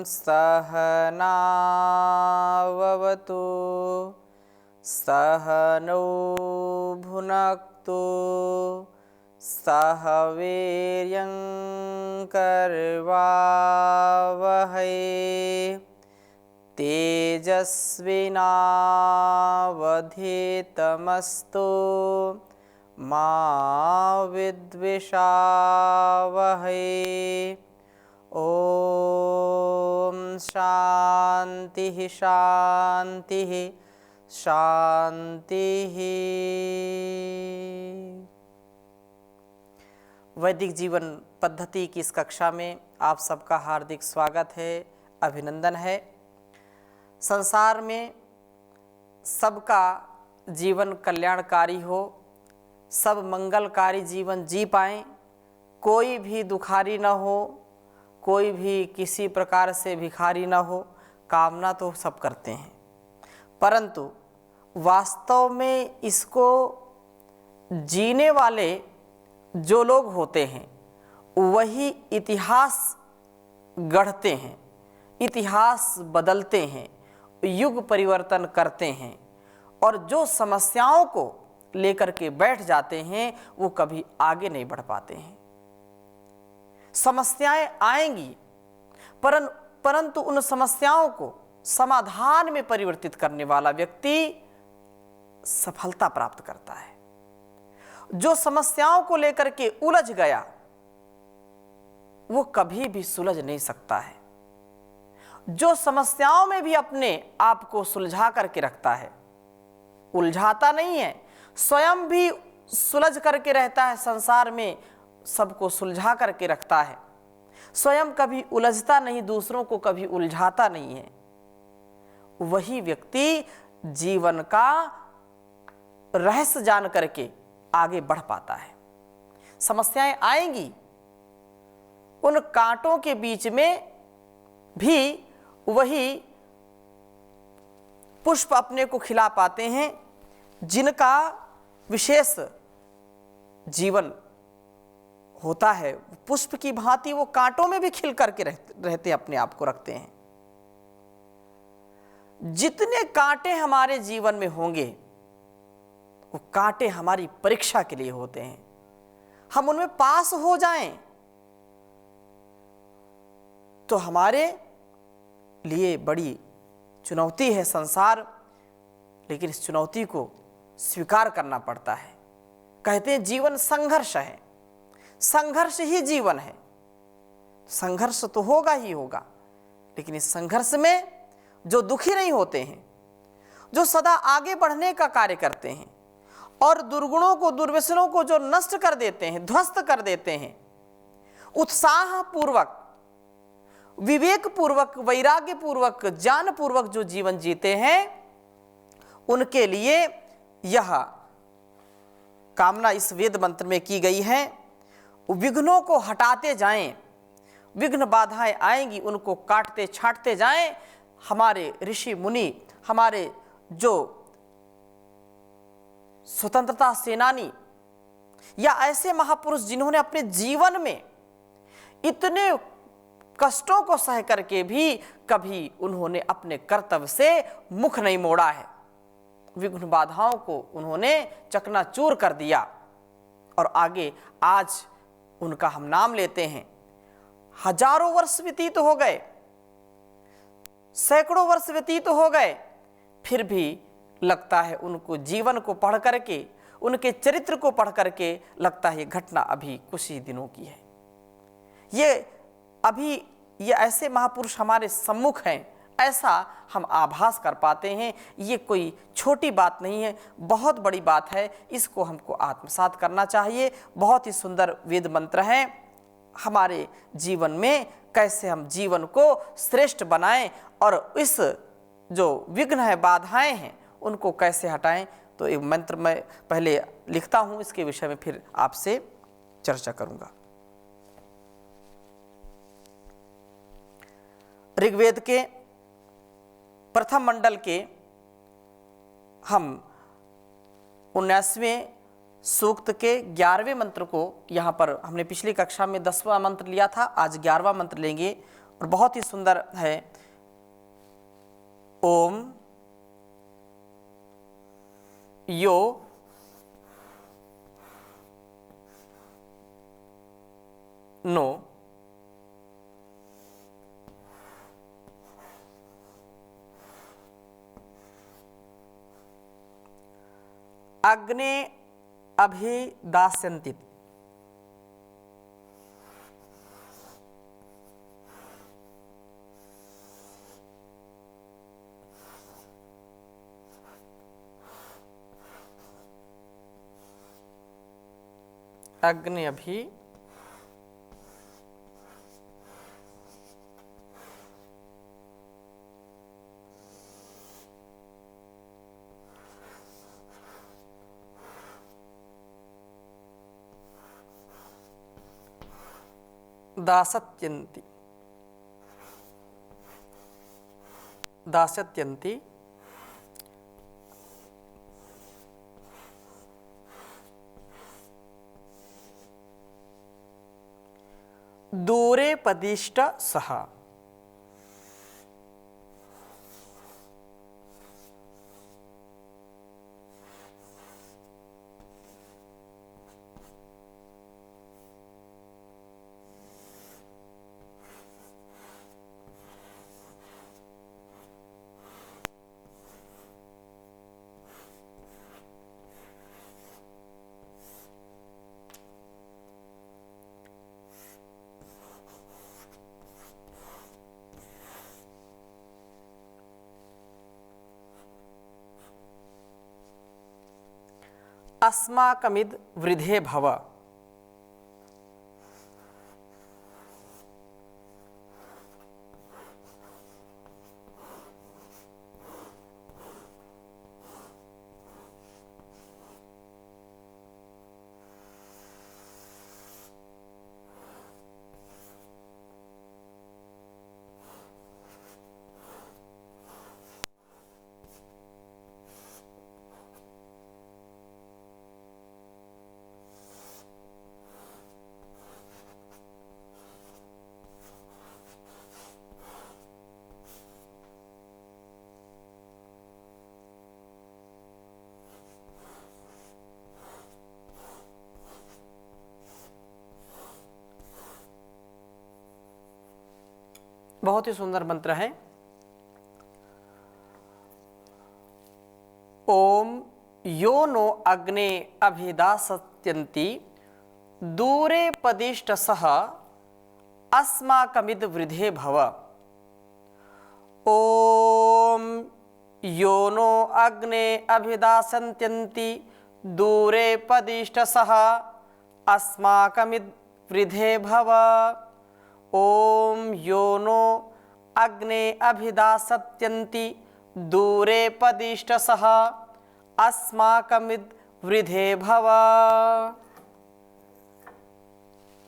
सहनाववतु सहनौ भुनक्तु सह वीर्यं करवावहै तेजस्विनावधीतमस्तु मा विद्विषावहै। ओम शांति शांति शांति। वैदिक जीवन पद्धति की इस कक्षा में आप सबका हार्दिक स्वागत है, अभिनंदन है। संसार में सबका जीवन कल्याणकारी हो, सब मंगलकारी जीवन जी पाएं, कोई भी दुखारी न हो, कोई भी किसी प्रकार से भिखारी न हो, कामना तो सब करते हैं, परंतु वास्तव में इसको जीने वाले जो लोग होते हैं वही इतिहास गढ़ते हैं, इतिहास बदलते हैं, युग परिवर्तन करते हैं, और जो समस्याओं को लेकर के बैठ जाते हैं वो कभी आगे नहीं बढ़ पाते हैं। समस्याएं आएंगी परंतु उन समस्याओं को समाधान में परिवर्तित करने वाला व्यक्ति सफलता प्राप्त करता है। जो समस्याओं को लेकर के उलझ गया वो कभी भी सुलझ नहीं सकता है। जो समस्याओं में भी अपने आप को सुलझा करके रखता है, उलझाता नहीं है, स्वयं भी सुलझ करके रहता है, संसार में सबको सुलझा करके रखता है, स्वयं कभी उलझता नहीं, दूसरों को कभी उलझाता नहीं है, वही व्यक्ति जीवन का रहस्य जान करके आगे बढ़ पाता है। समस्याएं आएंगी, उन कांटों के बीच में भी वही पुष्प अपने को खिला पाते हैं जिनका विशेष जीवन होता है। पुष्प की भांति वो कांटों में भी खिल करके रहते अपने आप को रखते हैं। जितने कांटे हमारे जीवन में होंगे वो कांटे हमारी परीक्षा के लिए होते हैं। हम उनमें पास हो जाएं तो हमारे लिए बड़ी चुनौती है संसार, लेकिन इस चुनौती को स्वीकार करना पड़ता है। कहते हैं जीवन संघर्ष है, संघर्ष ही जीवन है। संघर्ष तो होगा ही होगा, लेकिन इस संघर्ष में जो दुखी नहीं होते हैं, जो सदा आगे बढ़ने का कार्य करते हैं और दुर्गुणों को, दुर्व्यसनों को जो नष्ट कर देते हैं, ध्वस्त कर देते हैं, उत्साह पूर्वक, विवेक पूर्वक, वैराग्य पूर्वक, ज्ञान पूर्वक जो जीवन जीते हैं, उनके लिए यह कामना इस वेद मंत्र में की गई है। विघ्नों को हटाते जाएं, विघ्न बाधाएं आएंगी उनको काटते छांटते जाएं। हमारे ऋषि मुनि, हमारे जो स्वतंत्रता सेनानी या ऐसे महापुरुष जिन्होंने अपने जीवन में इतने कष्टों को सह करके भी कभी उन्होंने अपने कर्तव्य से मुख नहीं मोड़ा है, विघ्न बाधाओं को उन्होंने चकनाचूर कर दिया और आगे आज उनका हम नाम लेते हैं। हजारों वर्ष व्यतीत हो गए, सैकड़ों वर्ष व्यतीत हो गए, फिर भी लगता है उनको जीवन को पढ़ करके, उनके चरित्र को पढ़ करके लगता है ये घटना अभी कुछ ही दिनों की है। ये ऐसे महापुरुष हमारे सम्मुख हैं, ऐसा हम आभास कर पाते हैं। ये कोई छोटी बात नहीं है, बहुत बड़ी बात है। इसको हमको आत्मसात करना चाहिए। बहुत ही सुंदर वेद मंत्र है। हमारे जीवन में कैसे हम जीवन को श्रेष्ठ बनाएं और इस जो विघ्न है, बाधाएं हैं, उनको कैसे हटाएं। तो एक मंत्र मैं पहले लिखता हूं, इसके विषय में फिर आपसे चर्चा करूंगा। ऋग्वेद के प्रथम मंडल के हम 19वें सूक्त के 11वें मंत्र को यहाँ पर हमने पिछली कक्षा में 10वां मंत्र लिया था, आज 11वां मंत्र लेंगे। और बहुत ही सुंदर है। ओम यो नो अग्ने अभिदास्यन्ति। अग्नि अभि दास्यन्ति दास्यन्ति दूरे पदिष्ट सह। अस्माकमिद वृद्धे भव। बहुत ही सुंदर मंत्र है। ओम यो नो अग्ने अभिदास्यन्ति दूरे पदिष्ट सह अस्माकमिद वृद्धे भव। ओम यो नो अग्ने अभिदास्यन्ति दूरे पदिष्ट सह अस्माकमिद वृद्धे भव। ओम यो नो अग्ने अभिदास्यन्ति दूरे पदिष्ट सह अस्माकमिद वृद्धे भव।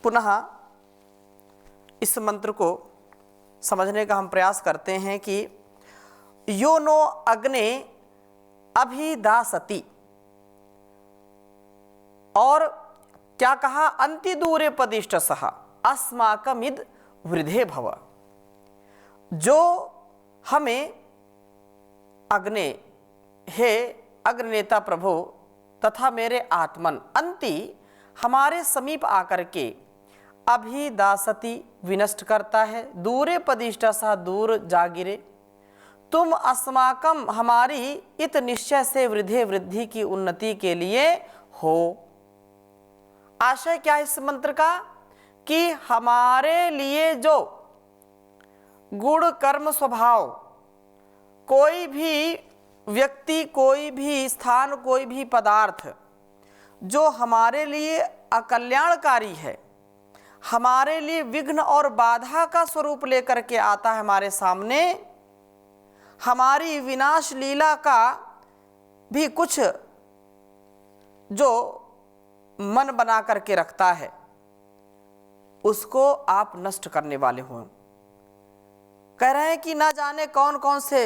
पुनः इस मंत्र को समझने का हम प्रयास करते हैं कि यो नो अग्ने अभिदास्यति, और क्या कहा, अन्ति दूरे पदिष्ट सह अस्माकमिद वृद्धे भव। जो हमें अग्ने, हे अग्निनेता प्रभु तथा मेरे आत्मन, अंति हमारे समीप आकर के अभिदास्यति विनष्ट करता है, दूरे पदिष्ट सह दूर जा गिरे, तुम अस्माकम हमारी इत निश्चय से वृद्धि वृद्धि की उन्नति के लिए हो। आशय क्या है इस मंत्र का, कि हमारे लिए जो गुण कर्म स्वभाव, कोई भी व्यक्ति, कोई भी स्थान, कोई भी पदार्थ जो हमारे लिए अकल्याणकारी है, हमारे लिए विघ्न और बाधा का स्वरूप लेकर के आता है हमारे सामने, हमारी विनाश लीला का भी कुछ जो मन बना करके रखता है, उसको आप नष्ट करने वाले हो। कह रहे हैं कि ना जाने कौन कौन से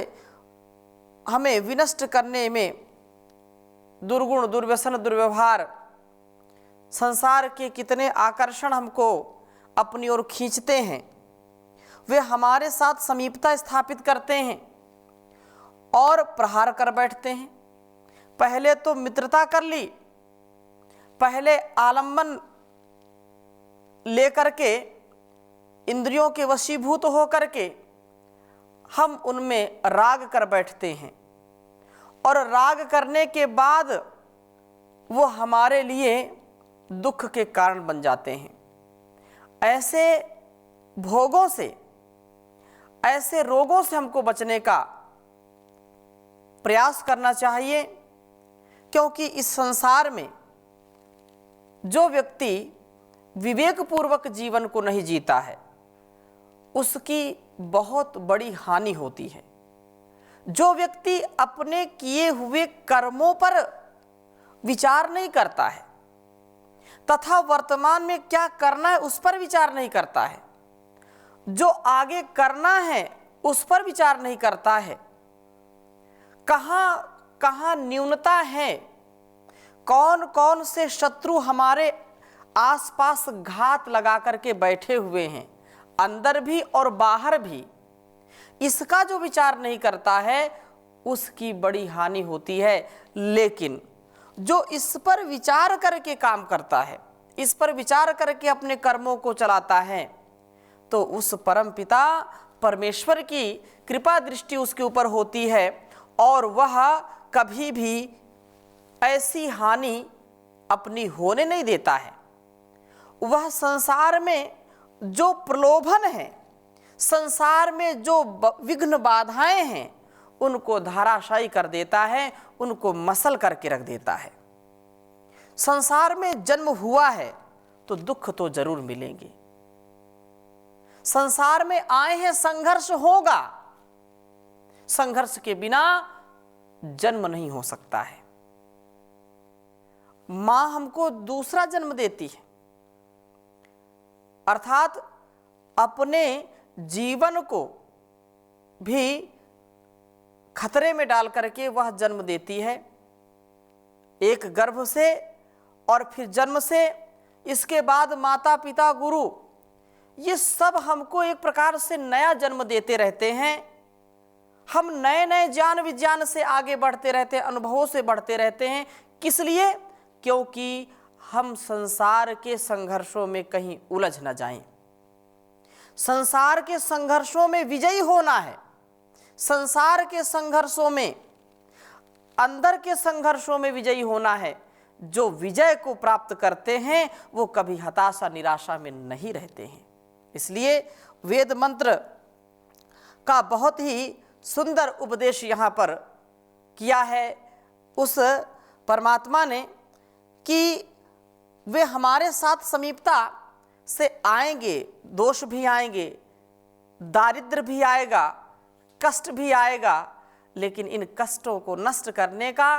हमें विनष्ट करने में दुर्गुण, दुर्व्यसन, दुर्व्यवहार, संसार के कितने आकर्षण हमको अपनी ओर खींचते हैं, वे हमारे साथ समीपता स्थापित करते हैं और प्रहार कर बैठते हैं। पहले तो मित्रता कर ली, पहले आलंबन लेकर के इंद्रियों के वशीभूत होकर के हम उनमें राग कर बैठते हैं और राग करने के बाद वो हमारे लिए दुख के कारण बन जाते हैं। ऐसे भोगों से, ऐसे रोगों से हमको बचने का प्रयास करना चाहिए, क्योंकि इस संसार में जो व्यक्ति विवेकपूर्वक जीवन को नहीं जीता है उसकी बहुत बड़ी हानि होती है। जो व्यक्ति अपने किए हुए कर्मों पर विचार नहीं करता है तथा वर्तमान में क्या करना है उस पर विचार नहीं करता है, जो आगे करना है उस पर विचार नहीं करता है, कहाँ कहाँ न्यूनता है, कौन कौन से शत्रु हमारे आसपास घात लगा करके बैठे हुए हैं, अंदर भी और बाहर भी, इसका जो विचार नहीं करता है उसकी बड़ी हानि होती है। लेकिन जो इस पर विचार करके काम करता है, इस पर विचार करके अपने कर्मों को चलाता है, तो उस परम पिता परमेश्वर की कृपा दृष्टि उसके ऊपर होती है और वह कभी भी ऐसी हानि अपनी होने नहीं देता है। वह संसार में जो प्रलोभन है, संसार में जो विघ्न बाधाएं हैं, उनको धाराशायी कर देता है, उनको मसल करके रख देता है। संसार में जन्म हुआ है तो दुख तो जरूर मिलेंगे, संसार में आए हैं संघर्ष होगा, संघर्ष के बिना जन्म नहीं हो सकता है। मां हमको दूसरा जन्म देती है, अर्थात अपने जीवन को भी खतरे में डाल करके वह जन्म देती है, एक गर्भ से और फिर जन्म से, इसके बाद माता पिता गुरु, ये सब हमको एक प्रकार से नया जन्म देते रहते हैं। हम नए नए ज्ञान विज्ञान से आगे बढ़ते रहते हैं, अनुभवों से बढ़ते रहते हैं। किस लिए? क्योंकि हम संसार के संघर्षों में कहीं उलझ न जाएं। संसार के संघर्षों में विजयी होना है, संसार के संघर्षों में, अंदर के संघर्षों में विजयी होना है। जो विजय को प्राप्त करते हैं वो कभी हताशा निराशा में नहीं रहते हैं। इसलिए वेद मंत्र का बहुत ही सुंदर उपदेश यहाँ पर किया है उस परमात्मा ने कि वे हमारे साथ समीपता से आएंगे, दोष भी आएंगे, दारिद्र्य भी आएगा, कष्ट भी आएगा, लेकिन इन कष्टों को नष्ट करने का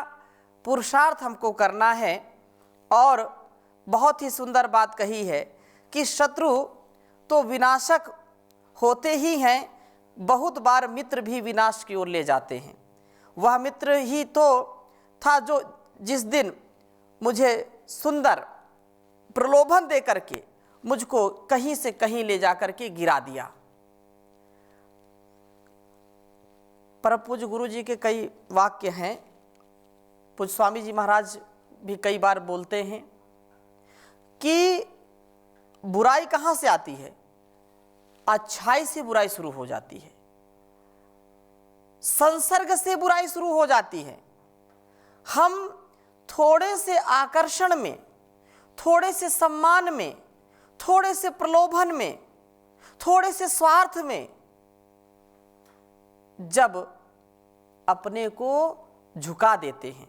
पुरुषार्थ हमको करना है। और बहुत ही सुंदर बात कही है कि शत्रु तो विनाशक होते ही हैं, बहुत बार मित्र भी विनाश की ओर ले जाते हैं। वह मित्र ही तो था जो जिस दिन मुझे सुंदर प्रलोभन दे करके मुझको कहीं से कहीं ले जाकर के गिरा दिया। परम पूज्य गुरु जी के कई वाक्य हैं, पूज्य स्वामी जी महाराज भी कई बार बोलते हैं कि बुराई कहाँ से आती है? अच्छाई से बुराई शुरू हो जाती है, संसर्ग से बुराई शुरू हो जाती है। हम थोड़े से आकर्षण में, थोड़े से सम्मान में, थोड़े से प्रलोभन में, थोड़े से स्वार्थ में जब अपने को झुका देते हैं,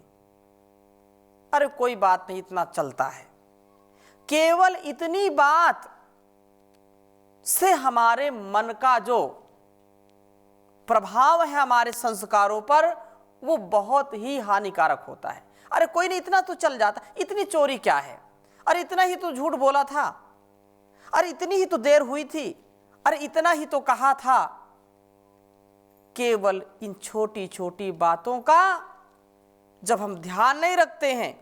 अरे कोई बात नहीं, इतना चलता है, केवल इतनी बात से हमारे मन का जो प्रभाव है हमारे संस्कारों पर वो बहुत ही हानिकारक होता है। अरे कोई नहीं, इतना तो चल जाता, इतनी चोरी क्या है, अरे इतना ही तो झूठ बोला था, अरे इतनी ही तो देर हुई थी, अरे इतना ही तो कहा था। केवल इन छोटी छोटी बातों का जब हम ध्यान नहीं रखते हैं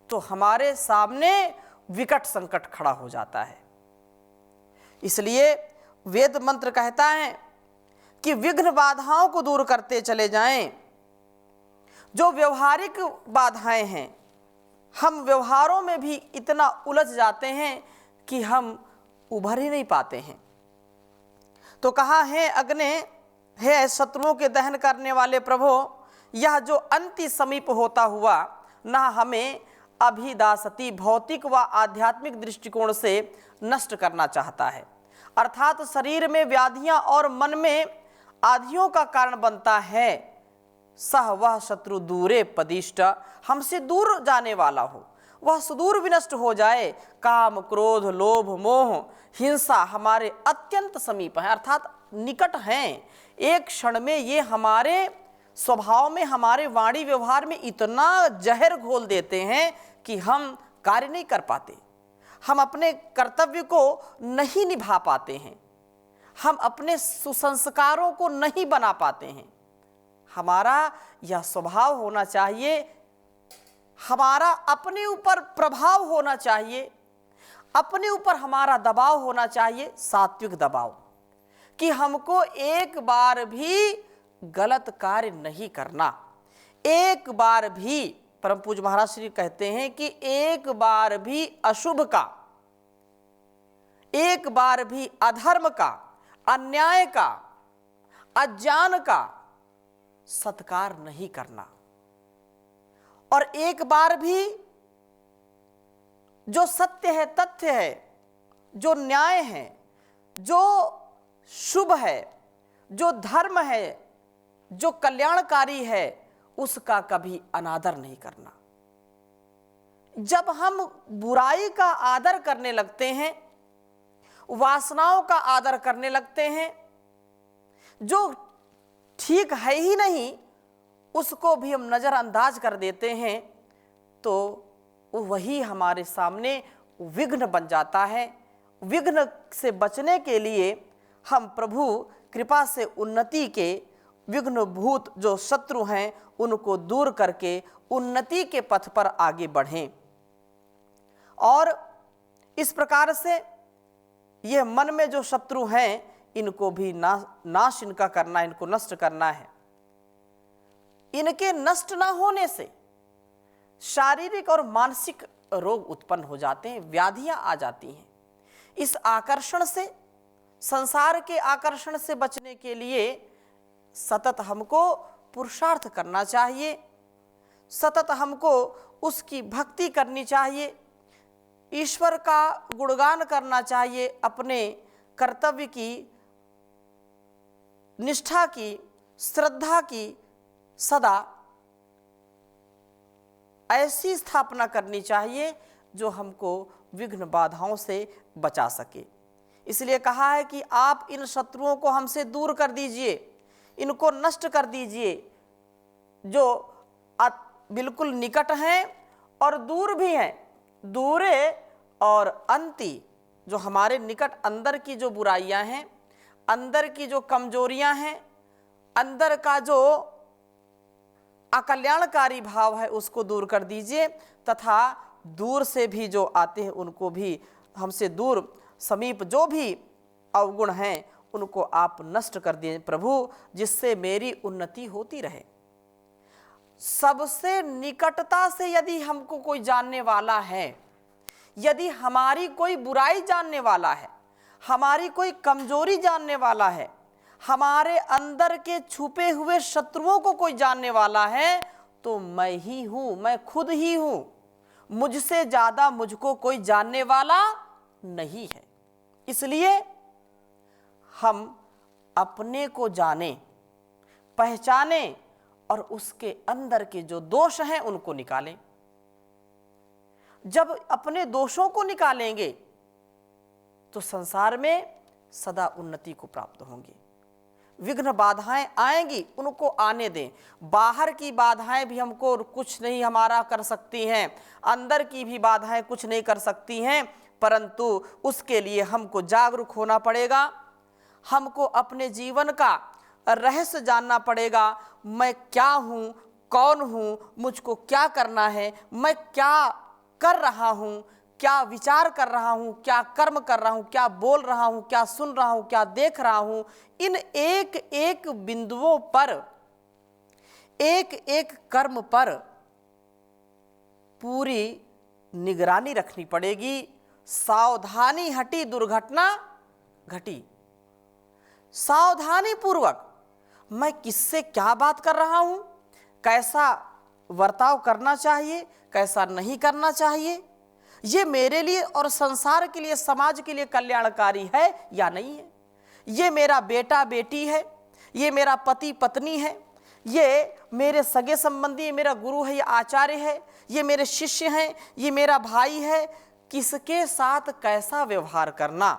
तो हमारे सामने विकट संकट खड़ा हो जाता है। इसलिए वेद मंत्र कहता है कि विघ्न बाधाओं को दूर करते चले जाएं। जो व्यवहारिक बाधाएं हैं, हम व्यवहारों में भी इतना उलझ जाते हैं कि हम उभर ही नहीं पाते हैं। तो कहा है अग्ने, हे शत्रुओं के दहन करने वाले प्रभु, यह जो अंति समीप होता हुआ न हमें अभिदासती भौतिक व आध्यात्मिक दृष्टिकोण से नष्ट करना चाहता है, अर्थात शरीर में व्याधियां और मन में आधियों का कारण बनता है, सह वह शत्रु दूरे पदिष्ट, हमसे दूर जाने वाला हो, वह सुदूर विनष्ट हो जाए। काम क्रोध लोभ मोह हिंसा हमारे अत्यंत समीप है, अर्थात निकट हैं। एक क्षण में ये हमारे स्वभाव में, हमारे वाणी व्यवहार में इतना जहर घोल देते हैं कि हम कार्य नहीं कर पाते, हम अपने कर्तव्य को नहीं निभा पाते हैं, हम अपने सुसंस्कारों को नहीं बना पाते हैं। हमारा यह स्वभाव होना चाहिए, हमारा अपने ऊपर प्रभाव होना चाहिए, अपने ऊपर हमारा दबाव होना चाहिए, सात्विक दबाव, कि हमको एक बार भी गलत कार्य नहीं करना। एक बार भी, परम पूज्य महाराज श्री कहते हैं कि एक बार भी अशुभ का, एक बार भी अधर्म का, अन्याय का, अज्ञान का सत्कार नहीं करना। और एक बार भी जो सत्य है, तथ्य है, जो न्याय है, जो शुभ है, जो धर्म है, जो कल्याणकारी है, उसका कभी अनादर नहीं करना। जब हम बुराई का आदर करने लगते हैं, वासनाओं का आदर करने लगते हैं, जो ठीक है ही नहीं उसको भी हम नज़रअंदाज कर देते हैं, तो वही हमारे सामने विघ्न बन जाता है। विघ्न से बचने के लिए हम प्रभु कृपा से उन्नति के विघ्नभूत जो शत्रु हैं उनको दूर करके उन्नति के पथ पर आगे बढ़ें। और इस प्रकार से यह मन में जो शत्रु हैं इनको भी नाश इनका करना, इनको नष्ट करना है। इनके नष्ट ना होने से शारीरिक और मानसिक रोग उत्पन्न हो जाते हैं, व्याधियां आ जाती हैं। इस आकर्षण से, संसार के आकर्षण से बचने के लिए सतत हमको पुरुषार्थ करना चाहिए, सतत हमको उसकी भक्ति करनी चाहिए, ईश्वर का गुणगान करना चाहिए, अपने कर्तव्य की, निष्ठा की, श्रद्धा की सदा ऐसी स्थापना करनी चाहिए जो हमको विघ्न बाधाओं से बचा सके। इसलिए कहा है कि आप इन शत्रुओं को हमसे दूर कर दीजिए, इनको नष्ट कर दीजिए, जो बिल्कुल निकट हैं और दूर भी हैं। दूरे और अंति, जो हमारे निकट अंदर की जो बुराइयां हैं, अंदर की जो कमजोरियां हैं, अंदर का जो अकल्याणकारी भाव है उसको दूर कर दीजिए, तथा दूर से भी जो आते हैं उनको भी हमसे दूर, समीप जो भी अवगुण हैं उनको आप नष्ट कर दिए प्रभु, जिससे मेरी उन्नति होती रहे। सबसे निकटता से यदि हमको कोई जानने वाला है, यदि हमारी कोई बुराई जानने वाला है, हमारी कोई कमजोरी जानने वाला है, हमारे अंदर के छुपे हुए शत्रुओं को कोई जानने वाला है, तो मैं ही हूं, मैं खुद ही हूं। मुझसे ज्यादा मुझको कोई जानने वाला नहीं है। इसलिए हम अपने को जाने, पहचाने और उसके अंदर के जो दोष हैं उनको निकालें। जब अपने दोषों को निकालेंगे तो संसार में सदा उन्नति को प्राप्त होंगे। विघ्न बाधाएं आएंगी, उनको आने दें। बाहर की बाधाएं भी हमको कुछ नहीं हमारा कर सकती हैं, अंदर की भी बाधाएं कुछ नहीं कर सकती हैं, परंतु उसके लिए हमको जागरूक होना पड़ेगा। हमको अपने जीवन का रहस्य जानना पड़ेगा। मैं क्या हूँ, कौन हूँ, मुझको क्या करना है, मैं क्या कर रहा हूँ, क्या विचार कर रहा हूँ, क्या कर्म कर रहा हूँ, क्या बोल रहा हूँ, क्या सुन रहा हूँ, क्या देख रहा हूँ, इन एक एक बिंदुओं पर, एक एक कर्म पर पूरी निगरानी रखनी पड़ेगी। सावधानी हटी दुर्घटना घटी। सावधानी पूर्वक मैं किससे क्या बात कर रहा हूं, कैसा बर्ताव करना चाहिए, कैसा नहीं करना चाहिए, ये मेरे लिए और संसार के लिए, समाज के लिए कल्याणकारी है या नहीं है। ये मेरा बेटा बेटी है, ये मेरा पति पत्नी है, ये मेरे सगे संबंधी, ये मेरा गुरु है, ये आचार्य है, ये मेरे शिष्य हैं, ये मेरा भाई है। किसके साथ कैसा व्यवहार करना,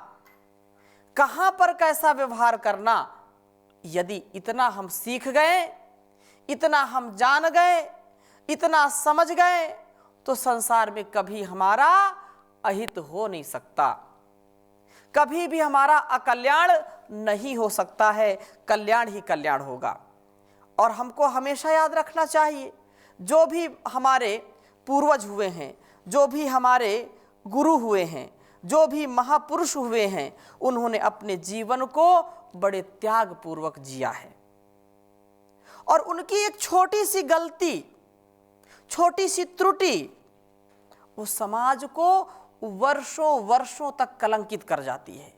कहां पर कैसा व्यवहार करना, यदि इतना हम सीख गए, इतना हम जान गए, इतना समझ गए, तो संसार में कभी हमारा अहित हो नहीं सकता, कभी भी हमारा अकल्याण नहीं हो सकता है, कल्याण ही कल्याण होगा। और हमको हमेशा याद रखना चाहिए, जो भी हमारे पूर्वज हुए हैं, जो भी हमारे गुरु हुए हैं, जो भी महापुरुष हुए हैं, उन्होंने अपने जीवन को बड़े त्याग पूर्वक जिया है। और उनकी एक छोटी सी गलती, छोटी सी त्रुटि वो समाज को वर्षों वर्षों तक कलंकित कर जाती है।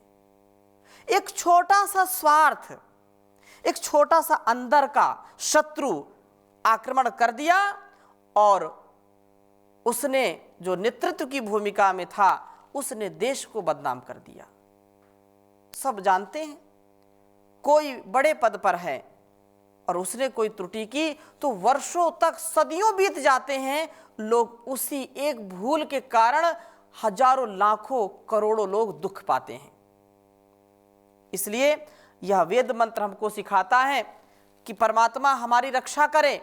एक छोटा सा स्वार्थ, एक छोटा सा अंदर का शत्रु आक्रमण कर दिया और उसने जो नेतृत्व की भूमिका में था, उसने देश को बदनाम कर दिया। सब जानते हैं, कोई बड़े पद पर है और उसने कोई त्रुटि की तो वर्षों तक, सदियों बीत जाते हैं, लोग उसी एक भूल के कारण हजारों लाखों करोड़ों लोग दुख पाते हैं। इसलिए यह वेद मंत्र हमको सिखाता है कि परमात्मा हमारी रक्षा करे।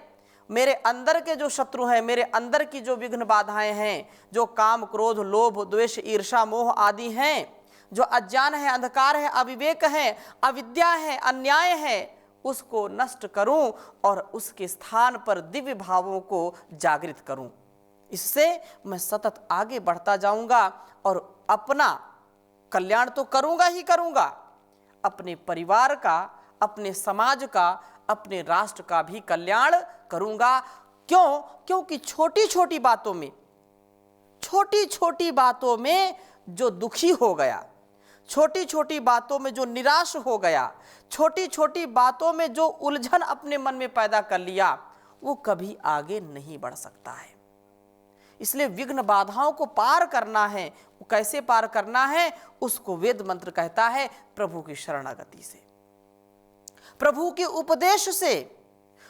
मेरे अंदर के जो शत्रु हैं, मेरे अंदर की जो विघ्न बाधाएं हैं, जो काम क्रोध लोभ द्वेष ईर्षा मोह आदि हैं, जो अज्ञान है, अंधकार है, अविवेक है, अविद्या है, अन्याय है, उसको नष्ट करूं और उसके स्थान पर दिव्य भावों को जागृत करूं। इससे मैं सतत आगे बढ़ता जाऊंगा और अपना कल्याण तो करूंगा ही करूंगा, अपने परिवार का, अपने समाज का, अपने राष्ट्र का भी कल्याण करूंगा। क्यों? क्योंकि छोटी छोटी बातों में जो दुखी हो गया, छोटी छोटी बातों में जो निराश हो गया, छोटी छोटी बातों में जो उलझन अपने मन में पैदा कर लिया, वो कभी आगे नहीं बढ़ सकता है। इसलिए विघ्न बाधाओं को पार करना है। वो कैसे पार करना है, उसको वेद मंत्र कहता है प्रभु की शरणागति से, प्रभु के उपदेश से,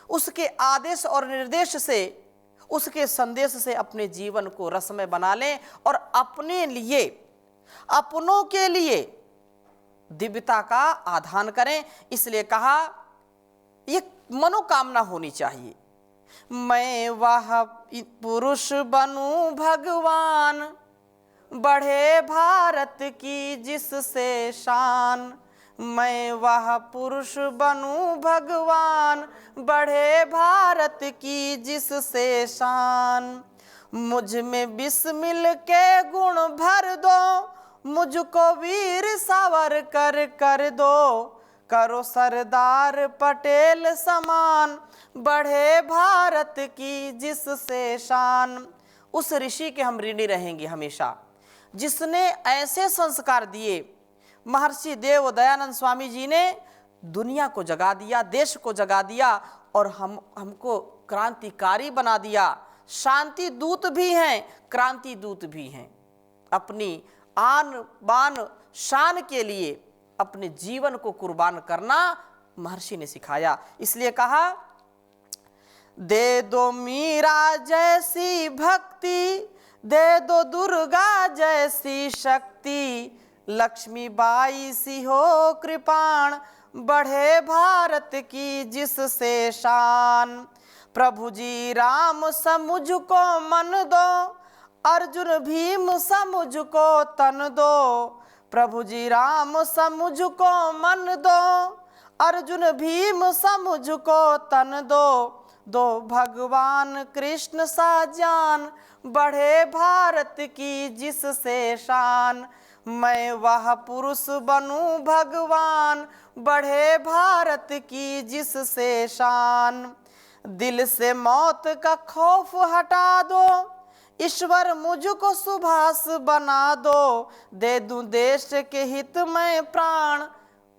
उसके आदेश और निर्देश से, उसके संदेश से अपने जीवन को रसमय बना लें और अपने लिए, अपनों के लिए दिव्यता का आधान करें। इसलिए कहा ये मनोकामना होनी चाहिए, मैं वह पुरुष बनूं भगवान, बढ़े भारत की जिससे शान। मैं वह पुरुष बनूं भगवान, बढ़े भारत की जिससे शान। मुझ में बिस्मिल के गुण भर दो, मुझको वीर सावरकर कर दो। करो सरदार पटेल समान, बढ़े भारत की जिससे शान। उस ऋषि के हम ऋणी रहेंगे हमेशा, जिसने ऐसे संस्कार दिए। महर्षि देव दयानंद स्वामी जी ने दुनिया को जगा दिया, देश को जगा दिया और हमको क्रांतिकारी बना दिया। शांति दूत भी हैं, क्रांति दूत भी हैं। अपनी आन बान शान के लिए अपने जीवन को कुर्बान करना महर्षि ने सिखाया। इसलिए कहा दे दो मीरा जैसी भक्ति, दे दो दुर्गा जैसी शक्ति, लक्ष्मीबाई सी हो कृपाण, बढ़े भारत की जिससे शान। प्रभु जी राम सा मुझको मन दो, अर्जुन भीम सा मुझको तन दो। प्रभु जी राम सा मुझको मन दो, अर्जुन भीम सा मुझको तन दो। दो भगवान कृष्ण सा जान, बढ़े भारत की जिससे शान। मैं वह पुरुष बनूं भगवान, बढ़े भारत की जिससे शान। दिल से मौत का खौफ हटा दो, ईश्वर मुझको सुभाष बना दो। दे दूं देश के हित में प्राण,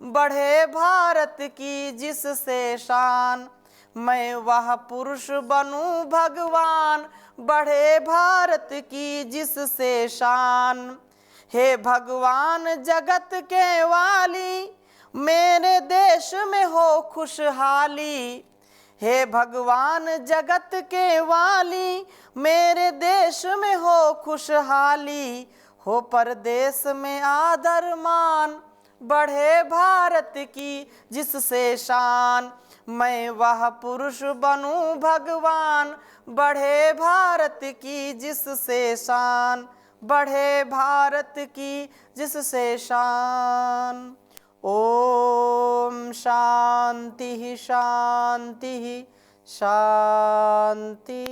बढ़े भारत की जिससे शान। मैं वह पुरुष बनूं भगवान, बढ़े भारत की जिससे शान। हे भगवान जगत के वाली, मेरे देश में हो खुशहाली। हे भगवान जगत के वाली, मेरे देश में हो खुशहाली। हो परदेश में आदर मान, बढ़े भारत की जिससे शान। मैं वह पुरुष बनूं भगवान, बढ़े भारत की जिससे शान। बढ़े भारत की जिससे शान। ओम शांति शांति शांति।